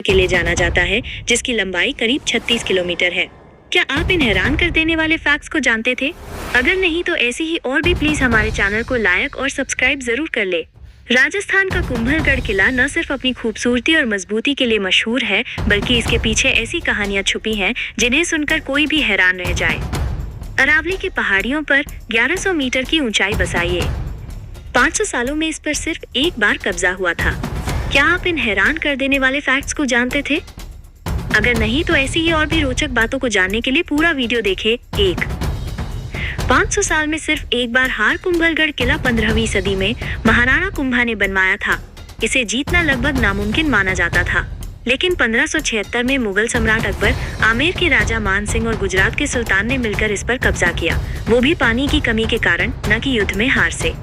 के लिए जाना जाता है, जिसकी लंबाई करीब 36 किलोमीटर है। क्या आप इन हैरान कर देने वाले फैक्ट्स को जानते थे? अगर नहीं तो ऐसी ही और भी प्लीज हमारे चैनल को लाइक और सब्सक्राइब जरूर कर ले। राजस्थान का कुंभलगढ़ किला न सिर्फ अपनी खूबसूरती और मजबूती के लिए मशहूर है, बल्कि इसके पीछे ऐसी कहानियां छुपी हैं जिन्हें सुनकर कोई भी हैरान रह जाए। अरावली की पहाड़ियों पर 1100 मीटर की ऊंचाई बसाइए। 500 सालों में इस पर सिर्फ एक बार कब्जा हुआ था। क्या आप इन हैरान कर देने वाले फैक्ट्स को जानते थे? अगर नहीं तो ऐसी ही और भी रोचक बातों को जानने के लिए पूरा वीडियो देखें। 500 साल में सिर्फ एक बार हार कुंभलगढ़ किला 15वीं सदी में महाराणा कुंभा ने बनवाया था। इसे जीतना लगभग नामुमकिन माना जाता था, लेकिन 1576 में मुगल सम्राट अकबर, आमेर के राजा मान सिंह और गुजरात के सुल्तान ने मिलकर इस पर कब्जा किया, वो भी पानी की कमी के कारण, न कि युद्ध में हार से।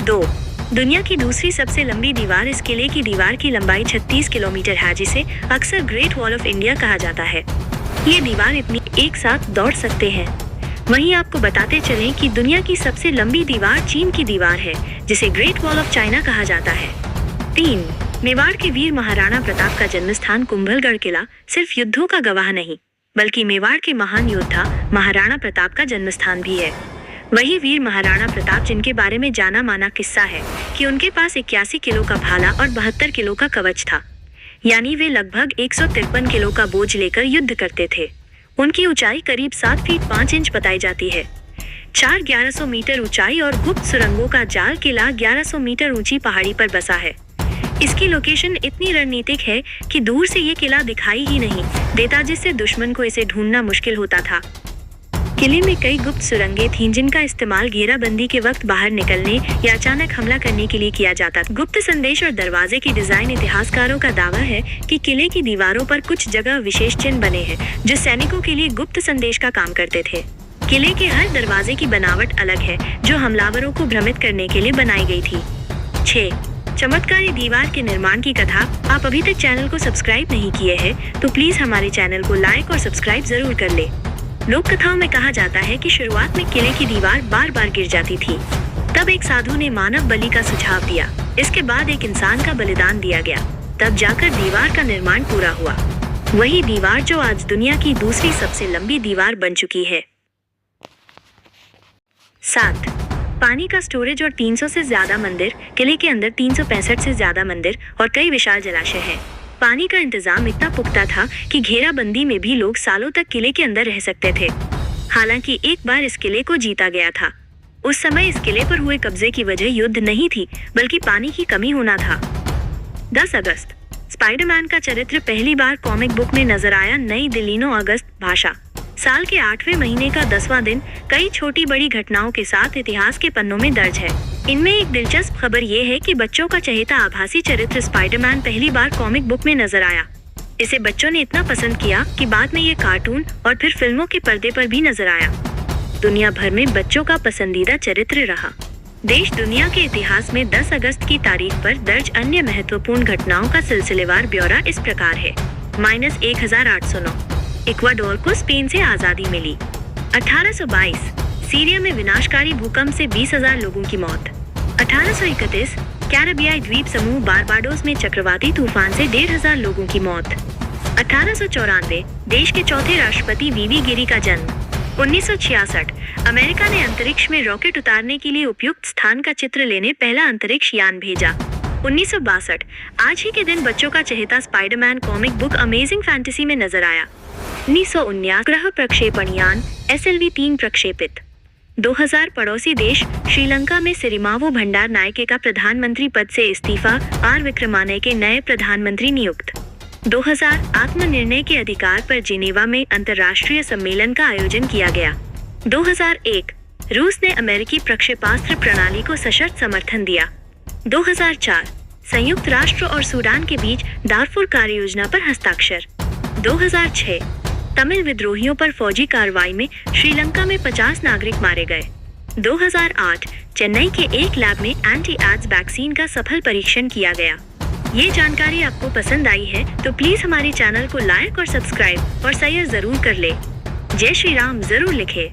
2. दुनिया की दूसरी सबसे लंबी दीवार। इस किले की दीवार की लंबाई 36 किलोमीटर है, जिसे अक्सर ग्रेट वॉल ऑफ इंडिया कहा जाता है। ये दीवार इतनी एक साथ दौड़ सकते हैं। वहीं आपको बताते चलें कि दुनिया की सबसे लंबी दीवार चीन की दीवार है, जिसे ग्रेट वॉल ऑफ चाइना कहा जाता है। 3. मेवाड़ के वीर महाराणा प्रताप का जन्मस्थान कुंभलगढ़ किला सिर्फ युद्धों का गवाह नहीं, बल्कि मेवाड़ के महान योद्धा महाराणा प्रताप का जन्मस्थान भी है। वही वीर महाराणा प्रताप जिनके बारे में जाना माना किस्सा है कि उनके पास 81 किलो का भाला और 72 किलो का कवच था, यानी वे लगभग 153 किलो का बोझ लेकर युद्ध करते थे। उनकी ऊंचाई करीब 7 फीट 5 इंच बताई जाती है। 1100 मीटर ऊंचाई और गुप्त सुरंगों का जाल किला 1100 मीटर ऊंची पहाड़ी पर बसा है। इसकी लोकेशन इतनी रणनीतिक है कि दूर से ये किला दिखाई ही नहीं देता, जिससे दुश्मन को इसे ढूंढना मुश्किल होता था। किले में कई गुप्त सुरंगें थीं, जिनका इस्तेमाल घेराबंदी के वक्त बाहर निकलने या अचानक हमला करने के लिए किया जाता था। गुप्त संदेश और दरवाजे की डिजाइन। इतिहासकारों का दावा है कि किले की दीवारों पर कुछ जगह विशेष चिन्ह बने हैं, जो सैनिकों के लिए गुप्त संदेश का काम करते थे। किले के हर दरवाजे की बनावट अलग है, जो हमलावरों को भ्रमित करने के लिए बनाई गई थी। 6. चमत्कारी दीवार के निर्माण की कथा। आप अभी तक चैनल को सब्सक्राइब नहीं किए हैं तो प्लीज हमारे चैनल को लाइक और सब्सक्राइब जरूर कर ले। लोक कथाओं में कहा जाता है कि शुरुआत में किले की दीवार बार बार गिर जाती थी। तब एक साधु ने मानव बलि का सुझाव दिया। इसके बाद एक इंसान का बलिदान दिया गया, तब जाकर दीवार का निर्माण पूरा हुआ। वही दीवार जो आज दुनिया की दूसरी सबसे लंबी दीवार बन चुकी है। 7. पानी का स्टोरेज और 300 से ज्यादा मंदिर। किले के अंदर 365 से ज्यादा मंदिर और कई विशाल जलाशय हैं। पानी का इंतजाम इतना पुख्ता था कि घेराबंदी में भी लोग सालों तक किले के अंदर रह सकते थे। हालांकि एक बार इस किले को जीता गया था। उस समय इस किले पर हुए कब्जे की वजह युद्ध नहीं थी, बल्कि पानी की कमी होना था। 10 अगस्त। स्पाइडरमैन का चरित्र पहली बार कॉमिक बुक में नजर आया। नई दिल्ली 9 अगस्त। भाषा। साल के 8वें महीने का 10वां दिन कई छोटी बड़ी घटनाओं के साथ इतिहास के पन्नों में दर्ज है। इनमें एक दिलचस्प खबर ये है कि बच्चों का चहेता आभासी चरित्र स्पाइडरमैन पहली बार कॉमिक बुक में नजर आया। इसे बच्चों ने इतना पसंद किया कि बाद में ये कार्टून और फिर फिल्मों के पर्दे पर भी नजर आया। दुनिया भर में बच्चों का पसंदीदा चरित्र रहा। देश दुनिया के इतिहास में 10 अगस्त की तारीख पर दर्ज अन्य महत्वपूर्ण घटनाओं का सिलसिलेवार ब्यौरा इस प्रकार है। -1809 इक्वाडोर को स्पेन से आजादी मिली। 1822 सीरिया में विनाशकारी भूकंप से 20,000 लोगों की मौत। 1831 कैरेबियाई द्वीप समूह बारबाडोस में चक्रवाती तूफान से 1,500 लोगों की मौत। 1894 देश के चौथे राष्ट्रपति वीवी गिरी का जन्म। 1966 अमेरिका ने अंतरिक्ष में रॉकेट उतारने के लिए उपयुक्त स्थान का चित्र लेने पहला अंतरिक्ष यान भेजा। 1962 आज ही के दिन बच्चों का चहेता Spiderman comic book Amazing Fantasy में नजर आया। 1979 ग्रह प्रक्षेपण यान SLV-3 प्रक्षेपित। 2000 पड़ोसी देश श्रीलंका में सिरिमावो भंडार नायके का प्रधानमंत्री पद से इस्तीफा। आर विक्रमानायके नए प्रधानमंत्री नियुक्त। 2000 आत्मनिर्णय के अधिकार पर जिनेवा में अंतर्राष्ट्रीय सम्मेलन का आयोजन किया गया। 2001 रूस ने अमेरिकी प्रक्षेपास्त्र प्रणाली को सशर्त समर्थन दिया। 2004 संयुक्त राष्ट्र और सूडान के बीच दारफुर कार्य योजना पर हस्ताक्षर। 2006 तमिल विद्रोहियों पर फौजी कार्रवाई में श्रीलंका में 50 नागरिक मारे गए। 2008 चेन्नई के एक लैब में एंटी एड्स वैक्सीन का सफल परीक्षण किया गया। ये जानकारी आपको पसंद आई है तो प्लीज हमारे चैनल को लाइक और सब्सक्राइब और शेयर जरूर कर ले। जय श्री राम जरूर लिखे।